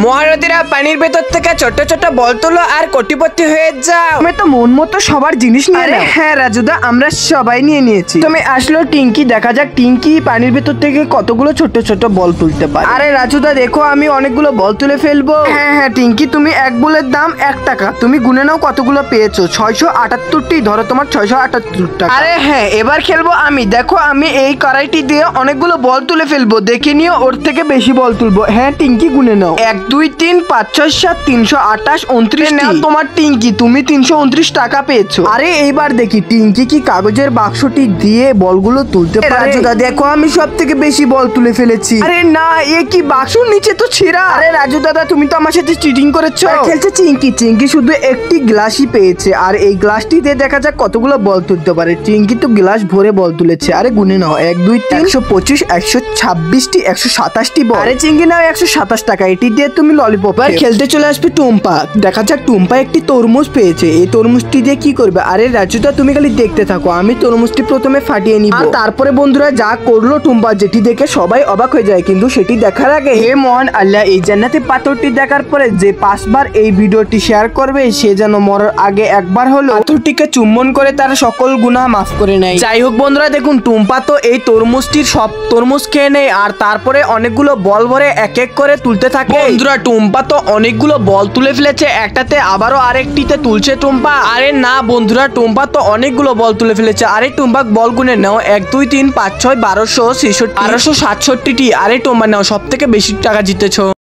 মহারথীরা পানির ভেতর থেকে ছোট ছোট বল তুলো আর কোটিপতি হয়ে যাও। তুমি তো মন মতো সবার জিনিস নিয়ে নাও। হ্যাঁ রাজুদা, আমরা সবাই নিয়ে নিয়েছি। তুমি আসলো টিঙ্কি, দেখা যাক টিঙ্কি পানির ভেতর থেকে কতগুলো ছোট ছোট বল তুলতে পারে। আরে রাজুদা দেখো, আমি অনেকগুলো বল তুলে ফেলবো। হ্যাঁ হ্যাঁ টিঙ্কি, তুমি এক বলের দাম 1 টাকা। তুমি গুনে নাও কতগুলো পেয়েছো। 678টি ধরো, তোমার 678 টাকা। আরে হ্যাঁ, এবার খেলবো আমি। দেখো আমি এই কড়াইটি দিয়ে অনেকগুলো বল তুলে ফেলবো, দেখে নিও ওর থেকে বেশি বল তুলবো। হ্যাঁ টিঙ্কি গুনে নাও। 1 2 3 5 6 7 328 29। নাও তোমার টিঙ্কি, তুমি 329 টাকা পেয়েছো। আরে এইবার দেখি টিঙ্কি কি কাগজের বাক্সটি দিয়ে বলগুলো তুলতে পারে। রাজুদা দেখো, আমি সব থেকে বেশি বল তুলে ফেলেছি। আরে না, এ কি বাক্সর নিচে তো ছেঁড়া। আরে রাজু দাদা, তুমি তো আমার সাথে চিটিং করেছো। খেলছে চিঙ্কি। চিঙ্কি শুধু একটি গ্লাসই পেয়েছে, আর এই গ্লাসটি দিয়ে দেখা যাক কতগুলো বল তুলতে পারে। চিঙ্কি তো গ্লাস ভরে বল তুলেছে। আরে গুনে নাও, 1 2 3 125 126টি 127টি বল। আরে চিঙ্কি নাও 127 টাকা, এটি দিয়ে তুমি ললিপপ। আর খেলতে চলে আসবে টুম্পা। দেখা যাক টুম্পা একটি তরমুজ পেয়েছে, এই তরমুজটি দিয়ে কি করবে। আরে রাজুদা তুমি খালি দেখতে থাকো, আমি তরমুজটি প্রথমে ফাটিয়ে নিব। আর তারপরে বন্ধুরা যা করলো টুম্পা, যেটি দেখে সবাই অবাক হয়ে যায়। কিন্তু সেটি দেখার আগে হে মহান আল্লাহ, এই জান্নাতি পাথরটি দেখার পরে যে 5 বার এই ভিডিওটি শেয়ার করবে, সে যেন মরার আগে একবার হলো পাথরটিকে চুম্বন করে তার সকল গুনাহ মাফ করে নেয়। যাই হোক বন্ধুরা, দেখুন টুম্পা তো এই তরমুজটির সব তরমুজ খেয়ে নেয়, আর তারপরে অনেকগুলো বল ভরে এক এক করে তুলতে থাকে। বন্ধুরা টুম্পা তো অনেকগুলো বল তুলে ফেলেছে, একটাতে আবারও আরেকটিতে তুলছে টুম্পা। আরে না বন্ধুরা, টুম্পা তো অনেকগুলো বল তুলে ফেলেছে। আরে টুম্পা বল গুনে নাও, 1 2 3 5 6 1266 1267টি। আরে টুম্পা নাও, সব থেকে বেশি টাকা জিতেছো।